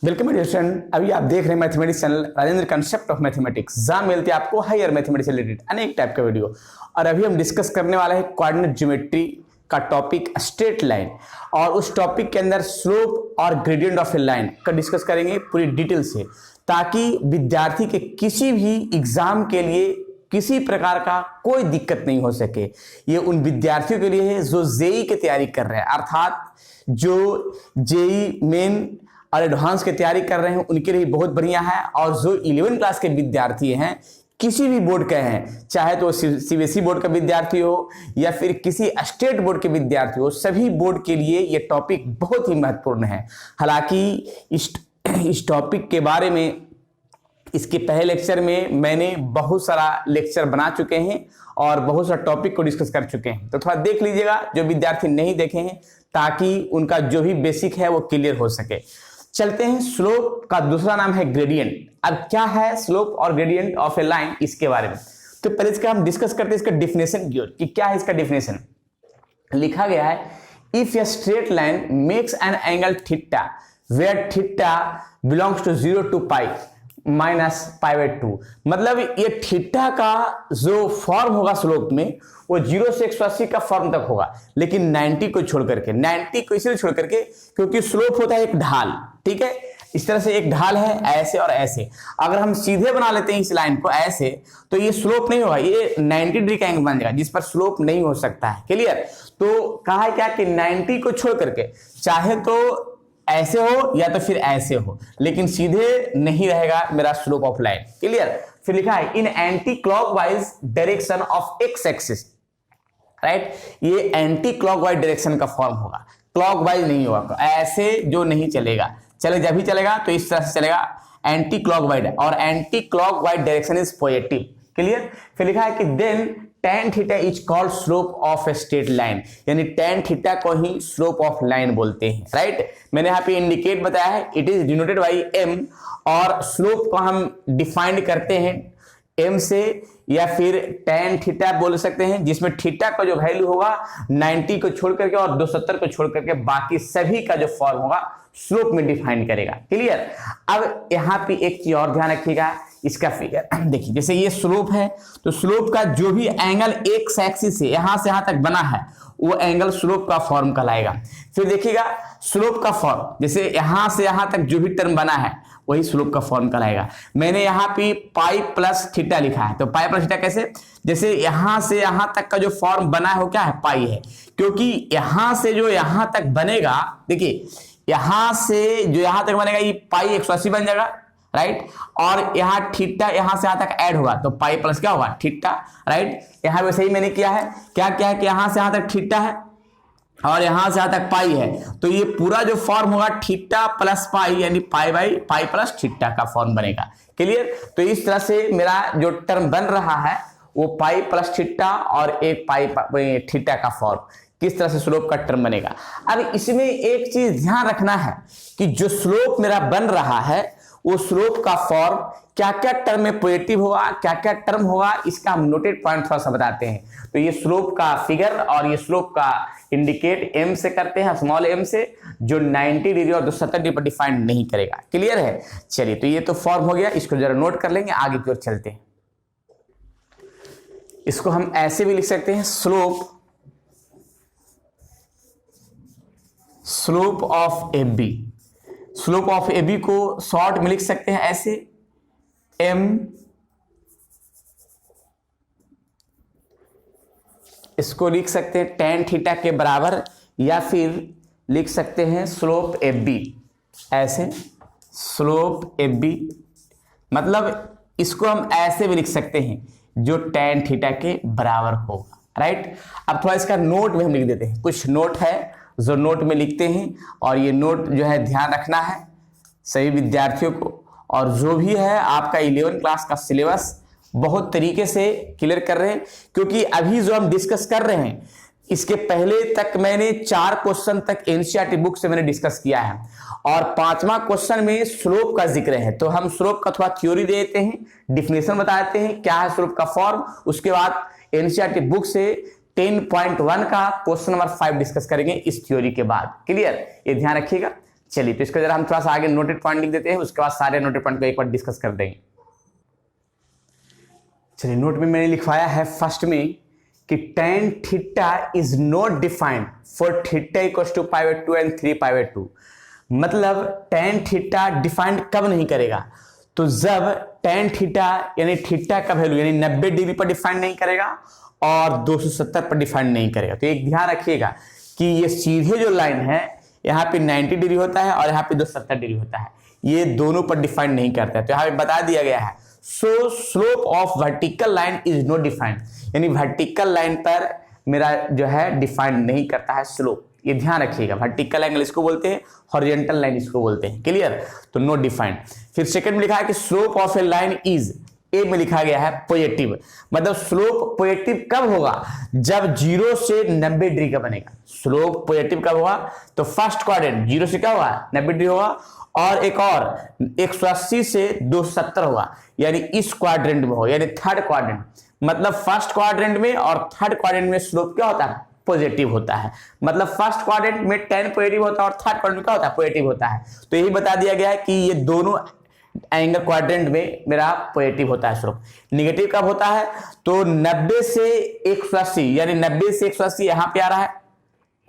Welcome addition. अभी आप देख रहे हैं mathematics channel Rajendra concept of mathematics, जहां मिलते हैं आपको हायर मैथमेटिक्स से रिलेटेड अनेक टाइप का वीडियो। और अभी हम डिस्कस करने वाले हैं कोऑर्डिनेट ज्योमेट्री का टॉपिक स्ट्रेट लाइन, और उस टॉपिक के अंदर स्लोप और ग्रेडियंट ऑफ ए लाइन का डिस्कस करेंगे पूरी डिटेल से, ताकि विद्यार्थी के किसी भी एग्जाम के लिए किसी प्रकार का कोई दिक्कत नहीं हो सके। ये उन विद्यार्थियों के लिए है जो जेई की तैयारी कर रहे हैं, अर्थात जो जेई मेन और एडवांस की तैयारी कर रहे हैं उनके लिए बहुत बढ़िया है। और जो 11 क्लास के विद्यार्थी हैं, किसी भी बोर्ड के हैं, चाहे तो सीबीएसई बोर्ड का विद्यार्थी हो या फिर किसी स्टेट बोर्ड के विद्यार्थी हो, सभी बोर्ड के लिए ये टॉपिक बहुत ही महत्वपूर्ण है। हालांकि इस टॉपिक के बारे में इसके पहले लेक्चर में मैंने बहुत सारा लेक्चर बना चुके हैं और बहुत सारा टॉपिक को डिस्कस कर चुके हैं, तो थोड़ा देख लीजिएगा जो विद्यार्थी नहीं देखे हैं, ताकि उनका जो भी बेसिक है वो क्लियर हो सके। चलते हैं, स्लोप का दूसरा नाम है ग्रेडियंट। अब क्या है स्लोप और ग्रेडियंट ऑफ ए लाइन, इसके बारे में तो पहले इसका हम डिस्कस करते हैं इसका डिफिनेशन की ओर कि क्या है इसका डिफिनेशन। लिखा गया है, if a straight line makes an angle theta where theta belongs to 0 to pi minus π/2, मतलब ये थीटा का जो फॉर्म होगा स्लोप में वो 0 से 180 का फॉर्म तक होगा, लेकिन 90 को छोड़ करके। 90 को इसलिए छोड़ करके क्योंकि स्लोप होता है एक ढाल, ठीक है। इस तरह से एक ढाल है, ऐसे और ऐसे। अगर हम सीधे बना लेते हैं इस लाइन को ऐसे, तो ये स्लोप नहीं होगा, ये 90 डिग्री का एंगल बन जाएगा जिस पर स्लोप नहीं हो सकता है। क्लियर? तो कहा है क्या कि 90 को छोड़ करके चाहे तो ऐसे हो या तो फिर ऐसे हो, लेकिन सीधे नहीं रहेगा मेरा स्लोप ऑफ लाइन। क्लियर? फिर लिखा है in anti clockwise direction of X axis, right. ये एंटी क्लॉकवाइज डायरेक्शन का फॉर्म होगा, क्लॉकवाइज नहीं होगा, ऐसे जो नहीं चलेगा। चले जब भी चलेगा तो इस तरह से चलेगा, एंटी क्लॉकवाइज, और anti clockwise direction is positive. Clear? फिर लिखा है कि then tan theta is called slope of a straight line, यानी tan थीटा को ही स्लोप ऑफ लाइन बोलते हैं, राइट। मैंने यहाँ पे इंडिकेट बताया है, it is denoted by m, और स्लोप को हम डिफाइंड करते हैं m से, या फिर tan थीटा बोल सकते हैं, जिसमें थीटा का जो वैल्यू होगा 90 को छोड़ करके और 270 को छोड़ करके बाकी सभी का जो फॉर्म होगा स्लोप में डिफाइन करेगा। क्लियर? अब यहाँ पे एक चीज और ध्यान रखिएगा, इसका फिगर देखिए, जैसे ये स्लोप है तो स्लोप का जो भी एंगल एक्स एक्सिस से यहां से यहां तक बना है वो एंगल स्लोप का फॉर्म कहलाएगा। फिर देखिएगा स्लोप का फॉर्म, जैसे यहां से यहां तक जो भी टर्म बना है वही स्लोप का फॉर्म कहलाएगा। मैंने यहाँ पे पाई प्लस थीटा लिखा है, तो पाई प्लस थीटा कैसे, जैसे यहां से यहां तक का जो फॉर्म बना है वो क्या है, पाई है, क्योंकि यहां से जो यहां तक बनेगा, देखिए यहां से जो यहां तक बनेगा ये पाई 180 बन जाएगा, राइट। और यहाँ थीटा यहां से यहां तक ऐड होगा तो पाई प्लस क्या होगा, थीटा, राइट। यहाँ वैसे ही मैंने किया है, क्या है कि यहां से यहां तक थीटा है और यहां से यहां तक पाई है, तो ये पूरा जो फॉर्म होगा थीटा प्लस पाई, यानी pi by pi plus theta का फॉर्म बनेगा। क्लियर? तो इस तरह से मेरा जो टर्म बन रहा है वो पाई प्लस थीटा और एक पाई थीटा का फॉर्म, किस तरह से स्लोप का टर्म बनेगा। अब इसमें एक चीज ध्यान रखना है कि जो स्लोप मेरा बन रहा है वो स्लोप का फॉर्म क्या क्या टर्म में पॉजिटिव होगा, क्या क्या टर्म होगा, इसका हम नोटेड पॉइंट थोड़ा सा बताते हैं। तो ये स्लोप का फिगर और ये स्लोप का इंडिकेट m से करते हैं, स्मॉल m से, जो 90 डिग्री और 270 डिग्री पर डिफाइंड नहीं करेगा। क्लियर है? चलिए, तो ये तो फॉर्म हो गया, इसको जरा नोट कर लेंगे, आगे की ओर चलते हैं। इसको हम ऐसे भी लिख सकते हैं, slope of A B. Slope of A B को शॉर्ट में लिख सकते हैं ऐसे, m, इसको लिख सकते हैं tan थीटा के बराबर, या फिर लिख सकते हैं स्लोप ए बी ऐसे, स्लोप ए बी, मतलब इसको हम ऐसे भी लिख सकते हैं जो tan थीटा के बराबर होगा, राइट। अब थोड़ा इसका नोट में हम लिख देते हैं, कुछ नोट है जो नोट में लिखते हैं, और ये नोट जो है ध्यान रखना है सभी विद्यार्थियों को। और जो भी है आपका 11 क्लास का सिलेबस बहुत तरीके से क्लियर कर रहे हैं, क्योंकि अभी जो हम डिस्कस कर रहे हैं इसके पहले तक मैंने 4 क्वेश्चन तक एनसीईआरटी बुक से मैंने डिस्कस किया है, और 5वां क्वेश्चन में स्लोप का जिक्र है। तो हम स्लोप का थोड़ा थ्योरी दे देते हैं, डिफिनेशन बता देते हैं क्या है स्लोप का फॉर्म, उसके बाद एनसीईआरटी बुक से 10.1 का क्वेश्चन नंबर 5 डिस्कस करेंगे इस थ्योरी के बाद। क्लियर? ये ध्यान रखिएगा। चलिए तो इसको जरा हम थोड़ा सा आगे नोटेड पॉइंट लिख देते हैं, उसके बाद सारे नोटेड पॉइंट को एक बार डिस्कस कर देंगे। चलिए नोट में मैंने लिखवाया है फर्स्ट में कि tan theta is not defined for theta equals to π/2 and 3π/2। मतलब tan थीटा डिफाइंड कब नहीं करेगा, तो जब tan थीटा यानी थीटा का वैल्यू यानी 90 डिग्री पर डिफाइंड नहीं करेगा और 270 पर डिफाइंड नहीं करेगा। तो एक ध्यान रखिएगा कि ये सीधे जो लाइन है यहाँ पे 90 डिग्री होता है और यहाँ पे 270 डिग्री होता है, ये दोनों पर डिफाइंड नहीं करता है। तो यहाँ पे बता दिया गया है सो slope of vertical line is not defined, यानी वर्टिकल लाइन पर मेरा जो है डिफाइंड नहीं करता है स्लोप। ये ध्यान रखिएगा, वर्टिकल एंगल इसको बोलते हैं, हॉरिजॉन्टल लाइन इसको बोलते हैं। क्लियर, तो नॉट डिफाइंड। फिर सेकंड में लिखा है कि slope of a line is, A में लिखा गया है पॉजिटिव। मतलब स्लोप पॉजिटिव कब होगा, जब 0 से 90 डिग्री का बनेगा। स्लोप पॉजिटिव कब होगा, तो फर्स्ट क्वाड्रेंट 0 से क्या होगा 90 डिग्री होगा, और एक और 180 से 270 होगा, यानी इस क्वाड्रेंट में हो, यानी थर्ड क्वाड्रेंट। मतलब फर्स्ट क्वाड्रेंट में और थर्ड क्वाड्रेंट में स्लोप क्या होता है, पॉजिटिव होता है। मतलब फर्स्ट क्वाड्रेंट में tan पॉजिटिव होता है और थर्ड क्वाड्रेंट में क्या होता है, पॉजिटिव होता है। तो यही बता दिया गया है कि ये दोनों एंगल क्वाड्रेंट में मेरा पॉजिटिव होता है स्लोप। निगेटिव कब होता है, तो 90 से 180, यानी 90 से 180 यहां पे आ रहा है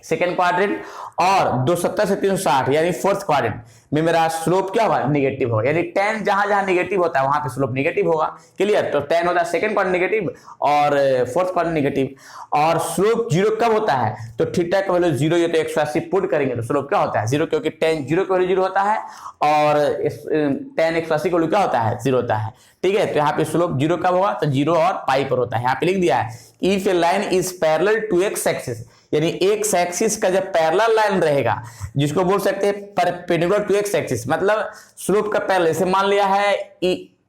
सेकेंड क्वाड्रेंट, और 270 से 360 यानी फोर्थ क्वाड्रेंट में मेरा स्लोप क्या होगा, निगेटिव होगा। यानी tan जहां जहां निगेटिव होता है वहां पे स्लोप निगेटिव होगा। क्लियर, तो tan होता है सेकंड क्वाड्रेंट निगेटिव और फोर्थ क्वाड्रेंट निगेटिव। और स्लोप 0 कब होता है, तो थीटा का वैल्यू 0 ये तो 180 पुट करेंगे तो स्लोप क्या होता है 0, क्योंकि tan 0 का वैल्यू 0 होता है और tan 180 का वैल्यू क्या होता है 0 होता है। ठीक है, तो यहाँ पे स्लोप 0 कब होगा, तो 0 और पाई पर होता है। यहाँ पे लिख दिया है if a line is parallel to x axis, यानी एक्स एक्सिस का जब पैरेलल लाइन रहेगा, जिसको बोल सकते हैं परपेंडिकुलर टू एक्स एक्सिस, मतलब स्लोप का पैरेलल। जैसे मान लिया है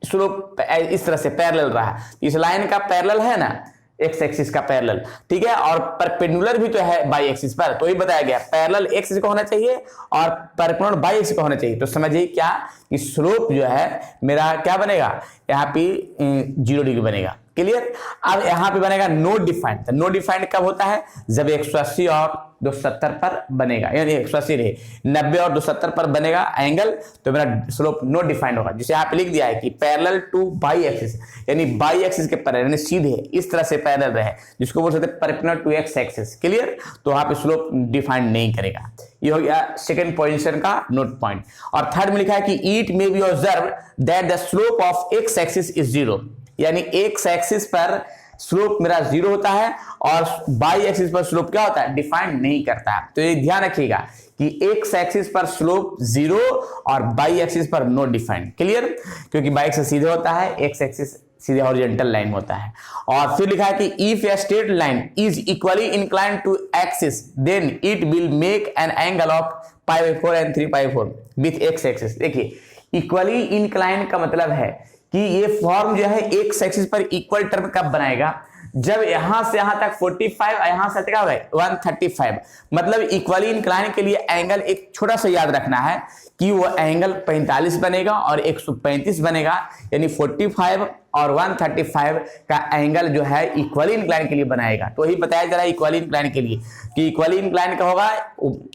स्लोप इस तरह से पैरेलल रहा, इस लाइन का पैरेलल है ना एक्स एक्सिस का पैरेलल, ठीक है, और परपेंडिकुलर भी तो है बाई एक्सिस पर। तो ही बताया गया पैरेलल एक्स को होना चाहिए और परपेंडिकुलर बाई एक्सिस को होना चाहिए। तो समझिए क्या कि स्लोप जो है मेरा क्या बनेगा, यहाँ पे 0 डिग्री बनेगा। क्लियर, अब यहाँ पे बनेगा नो डिफाइंड। तो नो डिफाइंड कब होता है, जब 180 और 270 पर बनेगा, यानी 180 रहे 90 और 270 पर बनेगा एंगल, तो मेरा स्लोप नो डिफाइंड होगा। जिसे यहाँ पे लिख दिया है कि पैरेलल टू बाई एक्सिस, यानी बाई एक्सिस के पैरेलल, यानी सीधे इस तरह से पैरेलल रहे, जिसको बोल सकते हैं perpendicular to x axis. Clear, तो वहां पे स्लोप डिफाइंड नहीं करेगा। ये हो गया सेकंड पोजीशन का नोट पॉइंट। और थर्ड में लिखा है कि it may be observe that the slope of X axis is 0, यानी एक्स एक्सिस पर स्लोप मेरा 0 होता है और बाई एक्सिस पर स्लोप क्या होता है, डिफाइंड नहीं करता है। तो ये ध्यान रखिएगा कि एक्स एक्सिस पर स्लोप 0 और बाई एक्सिस पर नो डिफाइंड। क्लियर, क्योंकि बाई एक्सिस सीधे होता है, एक्स एक्सिस सीधे हॉरिजॉन्टल लाइन होता है। और फिर लिखा है कि if a straight line is equally inclined to axis then it will make an angle of π/4 and 3π/4 with X axis. देखिए इक्वली इंक्लाइंड का मतलब है कि ये फॉर्म जो है एक्स एक्सिस पर इक्वल टर्म कब बनाएगा, जब यहां से यहां तक 45 और यहां से क्या होगा 135। मतलब इक्वली इंक्लाइन के लिए एंगल एक छोटा सा याद रखना है कि वो एंगल 45 बनेगा और 135 बनेगा, यानी 45 और 135 का एंगल जो है इक्वली इंक्लाइन के लिए बनाएगा। तो वही बताया जा रहा है इक्वली इंक्लाइन के लिए कि इक्वली इंक्लाइन का होगा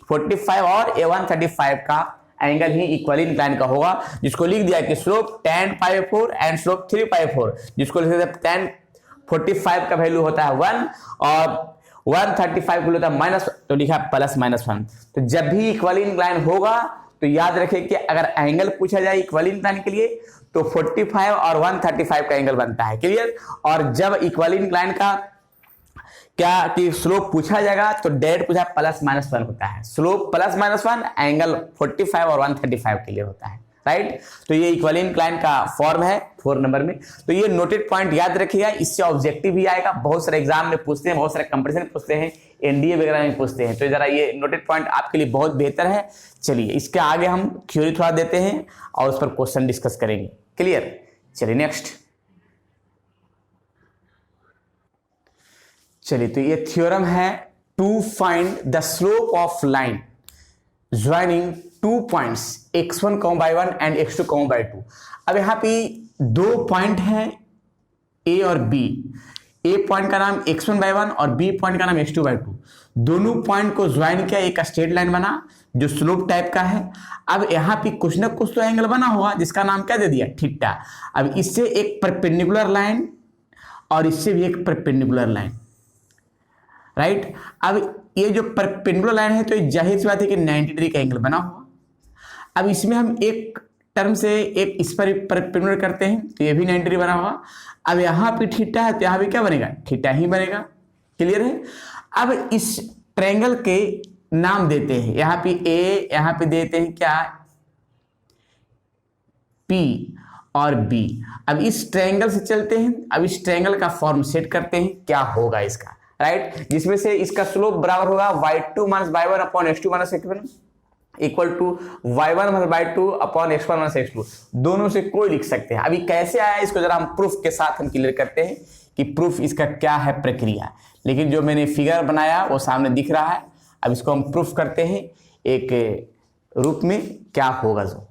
45 और 135 का एंगल ही इक्वली इंक्लाइन का होगा, जिसको लिख दिया कि स्लोप tan π/4 एंड स्लोप 3π/4, जिसको लिख देते tan 45 का वैल्यू होता है 1 और 135 को होता है माइनस, तो लिखा +-1। तो जब भी इक्वली इंक्लाइन होगा तो याद रखें कि अगर एंगल पूछा जाए इक्वली इंक्लाइन के लिए तो 45 और 135 का एंगल बनता है। क्लियर, और जब इक्वली इंक्लाइन का क्या कि स्लोप पूछा जाएगा तो डायरेक्ट पूछा +-1 होता है। स्लोप +-1 एंगल 45 और 135 के लिए होता है। राइट, तो ये इक्वली इंक्लाइन का फॉर्म है 4 नंबर में। तो ये नोटेड पॉइंट याद रखिएगा, इससे ऑब्जेक्टिव भी आएगा, बहुत सारे एग्जाम में पूछते हैं, बहुत सारे कंपटीशन पूछते हैं, एनडीए वगैरह में पूछते हैं। तो जरा ये नोटेड पॉइंट आपके लिए बहुत बेहतर है। चलिए इसके आगे हम थ्योरी थोड़ा देते हैं और उस पर क्वेश्चन डिस्कस करेंगे। क्लियर, चलिए नेक्स्ट। चलिए तो ये थ्योरम है to find the slope of line joining 2 points x1, and x2, 2। अब यहाँ पे 2 पॉइंट हैं A और B। ए पॉइंट का नाम x1/1 और बी पॉइंट का नाम x2/2, दोनों पॉइंट को ज्वाइन किया, एक स्ट्रेट लाइन बना जो स्लोप टाइप का है। अब यहाँ पे कुछ ना कुछ तो एंगल बना होगा जिसका नाम क्या दे दिया, थीटा। अब इससे एक परपेंडिकुलर लाइन और इससे भी एक परपेंडिकुलर लाइन, राइट। अब ये जो परपेंडिकुलर लाइन है तो जाहिर सी बात है कि 90 डिग्री का एंगल बना हुआ। अब इसमें हम एक टर्म से एक इस पर परपेंडिकुलर करते हैं तो ये भी 90 डिग्री बना हुआ। अब यहाँ पे थीटा है तो यहाँ भी क्या बनेगा, थीटा ही बनेगा। क्लियर है। अब इस ट्रायंगल के नाम देते हैं, यहाँ पे ए, यहाँ पे देते हैं क्या, पी और बी। अब इस ट्रायंगल से चलते हैं, अब इस ट्रायंगल का फॉर्म सेट करते हैं, क्या होगा इसका, राइट। जिसमें से इसका स्लोप बराबर होगा y2 - y1 upon x2 - x1 equal to y1 - y2 upon x1 - x2। दोनों से कोई लिख सकते हैं। अभी कैसे आया इसको जरा हम प्रूफ के साथ हम क्लियर करते हैं कि प्रूफ इसका क्या है प्रक्रिया। लेकिन जो मैंने फिगर बनाया वो सामने दिख रहा है। अब इसको हम प्रूफ करते हैं एक रूप में, क्या होगा जो।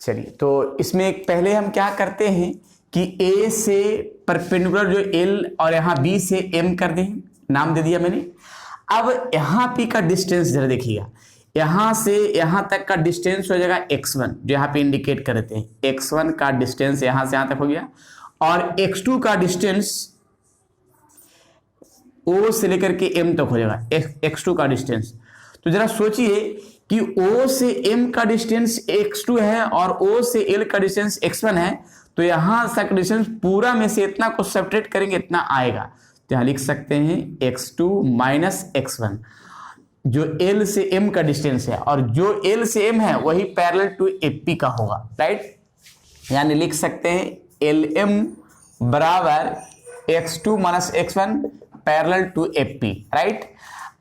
चलिए, तो इसमें पहले हम क्या करते हैं कि ए से परपेंडिकुलर जो एल और यहाँ बी से एम कर दें, नाम दे दिया मैंने। अब यहाँ पी का डिस्टेंस जरा देखिएगा, यहाँ से यहाँ तक का डिस्टेंस हो जाएगा x1, जो यहाँ पे इंडिकेट कर देते हैं। x1 का डिस्टेंस यहाँ से यहाँ तक हो गया, और x2 का डिस्टेंस O से लेकर के M तक हो जाएगा, x2 का डिस्टेंस। तो जरा सोचिए कि O से M का डिस्टेंस x2 है और O से L का डिस्टेंस x1 है, तो यहाँ तक डिस्टेंस पूरा में से इतना को सब्ट्रैक्ट करेंगे इतना आएगा। तो यहाँ लिख सकते हैं x2 माइनस x1, जो L से M का डिस्टेंस है, और जो L से M है वही पैरेलल टू AP का होगा, राइट। यानी लिख सकते हैं LM बराबर x2 minus x1 parallel to AP, right.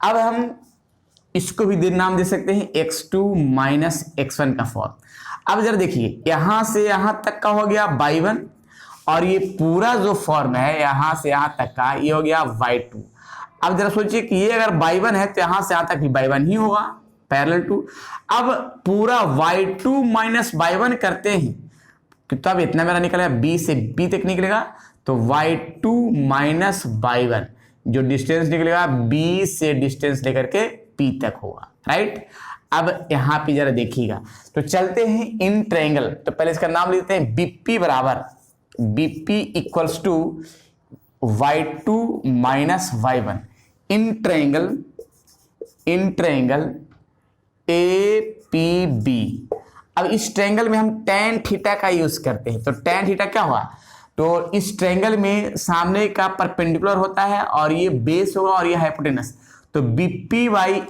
अब हम इसको भी नाम दे सकते हैं x2 माइनस x1 का फॉर्म। अब जरा देखिए, यहां से यहां तक का हो गया y1, और ये पूरा जो फॉर्म है यहां से यहां तक का ये हो गया y2। अब जरा सोचिए कि ये अगर y1 है तो यहां से यहां तक भी y1 ही होगा पैरेलल टू। अब पूरा y2 माइनस y1 करते हैं तो अब इतना मेरा निकलेगा, b से b तक निकलेगा, तो y2 माइनस y1 जो डिस्टेंस निकलेगा b से डिस्टेंस लेकर के p तक होगा, राइट। अब यहां पे जरा देखिएगा, तो चलते हैं इन ट्रायंगल। तो पहले इसका नाम लेते हैं BP बराबर BP equals to y2 minus y1 in triangle APB। अब इस ट्रायंगल में हम tan थीटा का यूज करते हैं। तो tan थीटा क्या हुआ, तो इस ट्रायंगल में सामने का परपेंडिकुलर होता है और ये बेस होगा और ये हाइपोटेनस। तो BP बाई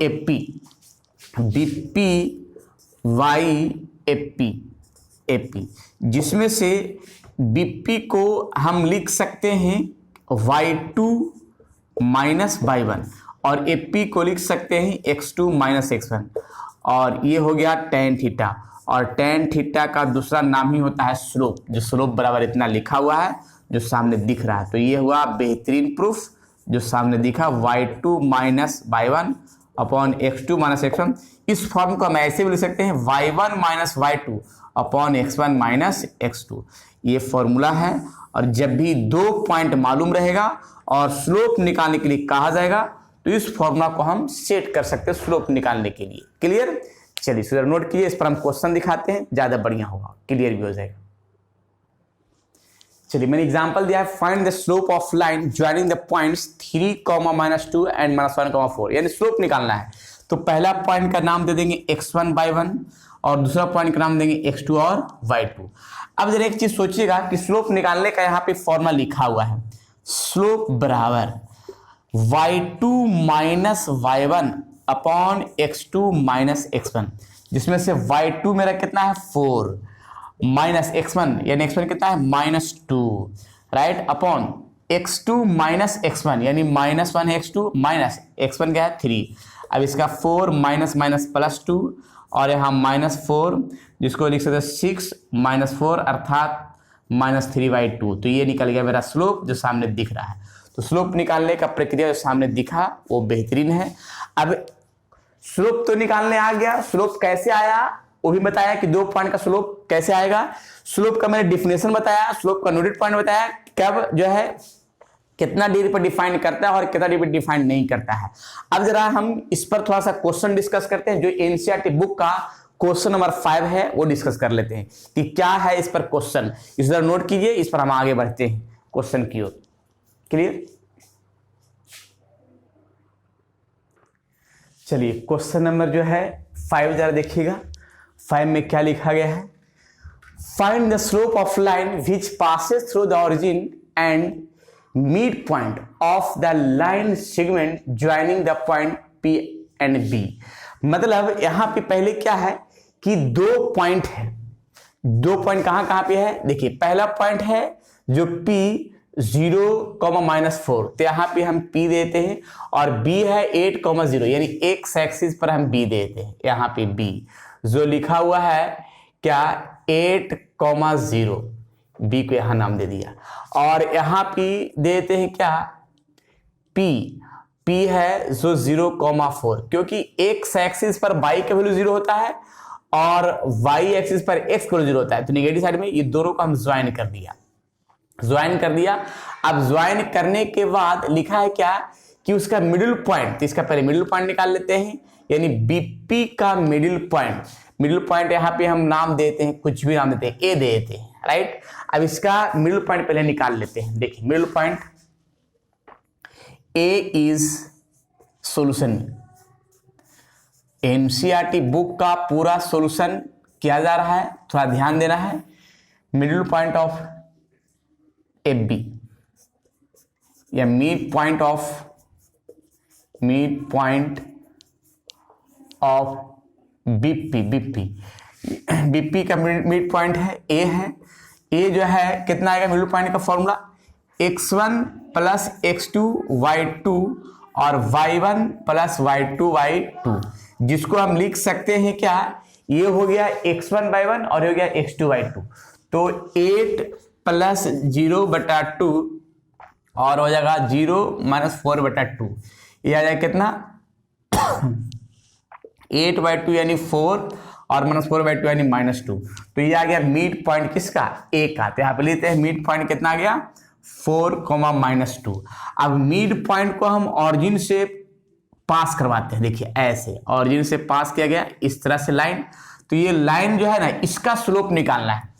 AP, जिसमें से BP को हम लिख सकते हैं y2 माइनस y1 और AP को लिख सकते हैं x2 माइनस x1, और ये हो गया tan थीटा। और tan थीटा का दूसरा नाम ही होता है स्लोप, जो स्लोप बराबर इतना लिखा हुआ है जो सामने दिख रहा है। तो ये हुआ बेहतरीन प्रूफ जो सामने दिखा, y2 minus y1 upon x2 minus x1। इस फॉर्म को हम ऐसे भी लिख सकते हैं y1 minus y2 upon x1 minus x2। ये फॉर्मूला है, और जब भी दो पॉइंट मालूम रहेगा और स्लोप निकालने के लिए कहा जाएगा तो इस फॉर्मूला को हम सेट कर सकते हैं स्लोप निकालने के लिए। क्लियर। चलिए सुधर नोट कीजिए, इस पर हम क्वेश्चन दिखाते हैं, ज्यादा बढ़िया होगा, क्लियर भी हो जाएगा। चलिए मैंने एग्जांपल दिया है, find the slope of line joining the points 3, -2 and -1, 4। यानी स्लोप निकालना है। तो पहला पॉइंट का नाम दे देंगे x1/1 और दूसरा पॉइंट का नाम देंगे x2 और y2। अब जरा एक चीज सोचिएगा कि स्लोप निकालने का यहाँ पे फॉर्मूला लिखा हुआ है, स्लोप बराबर y2 minus y1 upon x2 minus x1, जिसमें से y2 मेरा कितना है 4 माइनस x1 यानी x1 कितना है -2, right, upon x2 minus x1 यानी -1 है x2 माइनस x1 क्या है 3। अब इसका 4 माइनस माइनस +2 और यहाँ -4 जिसको लिख सकते हैं 6 - 4 अर्थात -3/2। तो ये निकल गया मेरा स्लोप जो सामने दिख रहा है। तो स्लोप निकालने का प्रक्रिया जो सामने दिखा वो बेहतरीन है। अब स्लोप तो निकालने आ गया, स्लोप कैसे आया वो भी बताया कि 2 पॉइंट का स्लोप कैसे आएगा। स्लोप का मैंने डिफिनेशन बताया, स्लोप का नोटेड पॉइंट बताया, कब जो है कितना डिग्री पर डिफाइन करता है और कितना डिग्री पर डिफाइन नहीं करता है। अब जरा हम इस पर थोड़ा सा क्वेश्चन डिस्कस करते हैं, जो एनसीईआरटी बुक का क्वेश्चन नंबर 5 है वो डिस्कस कर लेते हैं कि क्या है इस पर क्वेश्चन। इस तरह नोट कीजिए, इस पर हम आगे बढ़ते हैं क्वेश्चन की ओर। क्लियर? चलिए क्वेश्चन नंबर जो है 5 जरा देखिएगा। 5 में क्या लिखा गया है, find the slope of line which passes through the origin and mid point of the line segment joining the point P and B। मतलब यहां पे पहले क्या है कि 2 पॉइंट है। 2 पॉइंट कहां कहां पे है, देखिए पहला पॉइंट है जो P 0,-4, तो यहां पे हम P देते हैं, और B है 8,0 यानी एक्स एक्सिस पर हम B देते हैं। यहां पे B जो लिखा हुआ है क्या 8,0, B को यहां नाम दे दिया, और यहां पे देते हैं क्या P है जो 0,4, क्योंकि एक्स एक्सिस पर y का वैल्यू 0 होता है और y एक्सिस पर x का वैल्यू 0 होता है, तो नेगेटिव साइड में ये दोनों को हम ज्वाइन कर दिया। अब ज्वाइन करने के बाद लिखा है क्या कि उसका मिडिल पॉइंट, तो इसका पहले मिडिल पॉइंट निकाल लेते हैं, यानी BP का मिडिल पॉइंट यहां पे हम नाम देते हैं, कुछ भी नाम देते हैं, A देते हैं, राइट। अब इसका मिडिल पॉइंट पहले निकाल लेते हैं। देखिए middle point A is solution. NCERT book का पूरा सॉल्यूशन किया जा रहा है, थोड़ा ध्यान देना है। मिडिल पॉइंट ऑफ AB या मिड पॉइंट ऑफ BP का मिड पॉइंट है A है। A जो है कितना आएगा मिडिल पॉइंट का formula, x1 plus x2 y2 और y1 प्लस y2 y2, जिसको हम लिख सकते हैं क्या, ये हो गया x1 y1 और ये हो गया x2 y2, तो 8 प्लस 0/2 और हो जाएगा 0-4/2, ये आ जाएगा कितना 8/2 यानी 4 और -4/2 यानी -2, तो ये आ गया मिड पॉइंट किसका, A का। तो यहाँ पे लेते हैं मिड पॉइंट कितना आ गया 4, अब मिड पॉइंट को हम ऑरिजिन से पास करवाते हैं। देखिए ऐसे ऑरिजिन से पास किया गया इस तरह से लाइन, तो ये लाइन जो है ना इसका स्लोप निकालना है।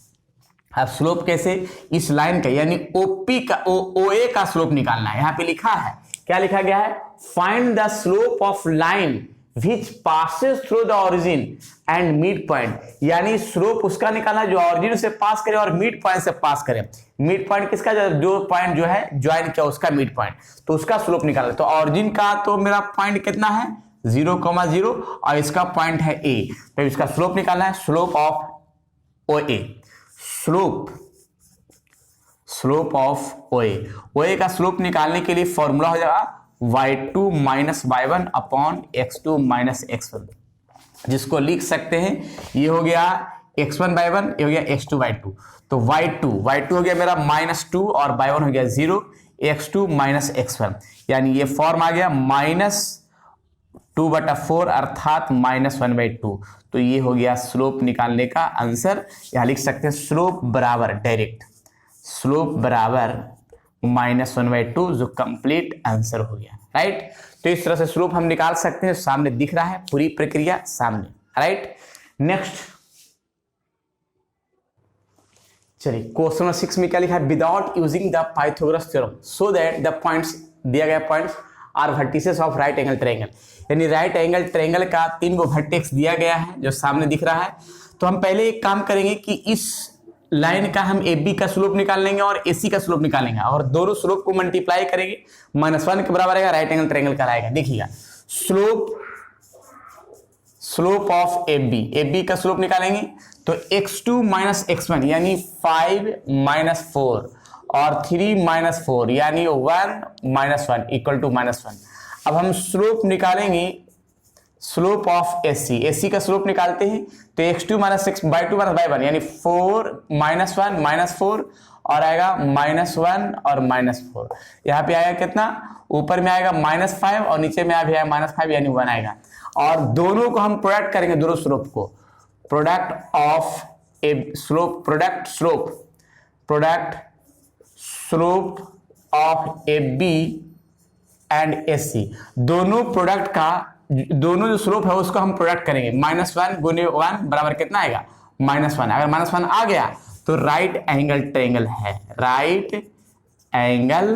अब स्लोप कैसे, इस लाइन का यानी OA का स्लोप निकालना है। यहाँ पे लिखा है, क्या लिखा गया है, find the slope of line which passes through the origin and mid point, यानी स्लोप उसका निकालना जो ऑरिजिन से पास करे और मिड पॉइंट से पास करे। मिड पॉइंट किसका, जो पॉइंट जो है ज्वाइन किया उसका मिड पॉइंट, तो उसका स्लोप निकालना। तो ऑरिजिन का तो मेरा पॉइंट कितना है 0,0 और इसका पॉइंट है A, तो इसका स्लोप निकालना है, slope of OA, slope of OA का स्लोप निकालने के लिए फॉर्मूला हो जाएगा y2 minus y1 upon x2 minus x1, जिसको लिख सकते हैं, ये हो गया x1 y1, ये हो गया x2 y2, तो y2 हो गया मेरा -2 और y1 हो गया 0, x2 माइनस x1, यानी ये फॉर्म आ गया -2/4 अर्थात -1/2, तो ये हो गया स्लोप निकालने का आंसर। यहां लिख सकते हैं स्लोप बराबर डायरेक्ट, स्लोप बराबर -1/2, जो कंप्लीट आंसर हो गया, राइट। तो इस तरह से स्लोप हम निकाल सकते हैं, सामने दिख रहा है पूरी प्रक्रिया सामने, राइट। नेक्स्ट चलिए क्वेश्चन नंबर 6 में क्या लिखा है, without using the Pythagoras theorem so that the points, दिया गया points are vertices of right angle triangle, यानी राइट एंगल ट्रायंगल का 3 गो वर्टेक्स दिया गया है जो सामने दिख रहा है। तो हम पहले एक काम करेंगे कि इस लाइन का हम AB का स्लोप निकाल लेंगे और AC का स्लोप निकालेंगे और दोनों स्लोप को मल्टीप्लाई करेंगे, -1 के बराबर आएगा, राइट एंगल ट्रायंगल का आएगा। देखिएगा स्लोप ऑफ AB का स्लोप निकालेंगे तो x2 माइनस x1 यानी 5 - 4 और 3 - 4 यानी 1 - 1 इक्वल टू -1। अब हम स्लोप निकालेंगे स्लोप ऑफ AC का स्लोप निकालते हैं तो x2 minus x by 2 minus by 1 यानी 4 -1 -4 और आएगा -1 और -4। यहाँ पे आएगा कितना, ऊपर में आएगा -5 और नीचे में आएगा -5 यानी 1 आएगा। और दोनों को हम प्रोडक्ट करेंगे, दोनों स्लोप को product of a slope, product slope of A B and A C, दोनों प्रोडक्ट का, दोनों जो स्लोप है उसको हम प्रोडक्ट करेंगे। -1 गुने 1 बराबर कितना आएगा? -1। अगर -1 आ गया तो राइट एंगल ट्रायंगल है, राइट एंगल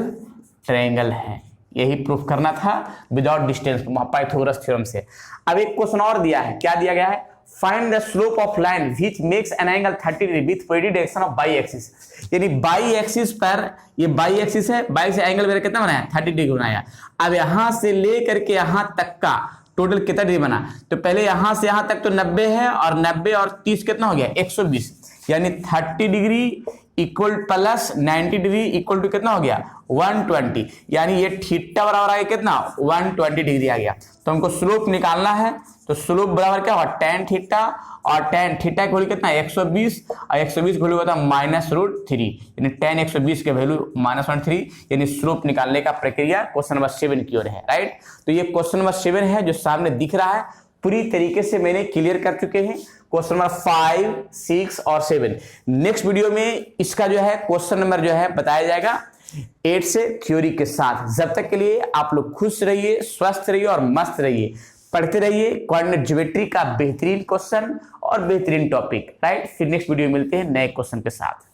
ट्रायंगल है। यही प्रूफ करना था विदाउट डिस्टेंस, पाइथागोरस थ्योरम से। अब एक क्वेश्चन और दिया है, क्या दिया गया है? Find the slope of line which makes an angle 30 degree with positive direction of by axis. यानी बाई एक्सिस पर, ये बाई एक्सिस है, बाई से एंगल मेरा कितना बनाया? 30 डिग्री बनाया। अब यहां से लेकर के यहां तक का टोटल कितना डिग्री बना? तो पहले यहां से यहां तक तो 90 है, और 90 और 30 कितना हो गया? 120। यानी 30 degree equal plus 90 degree equal to कितना हो गया? 120। यानी ये थीटा बराबर आ गया कितना? 120 डिग्री आ गया। तो हमको स्लोप निकालना है, तो स्लोप बराबर क्या होगा? tan थीटा, और tan थीटा की वैल्यू कितना है? 120, और 120 की वैल्यू होता है -√3, यानी tan 120 के वैल्यू -1/3, यानी स्लोप निकालने का प्रक्रिया क्वेश्चन नंबर 7 की ओर है, राइट। तो ये क्वेश्चन नंबर 7 है जो सामने दिख रहा है, पूरी तरीके से मैंने क्लियर कर चुके हैं क्वेश्चन नंबर 5, 6 और 7। नेक्स्ट वीडियो में इसका जो है क्वेश्चन नंबर जो है बताया जाएगा 8 से थ्योरी के साथ। जब तक के लिए आप लोग खुश रहिए, स्वस्थ रहिए और मस्त रहिए, पढ़ते रहिए कोऑर्डिनेट ज्योमेट्री का बेहतरीन क्वेश्चन और बेहतरीन टॉपिक, राइट। फिर नेक्स्ट वीडियो में मिलते हैं नए क्वेश्चन के साथ।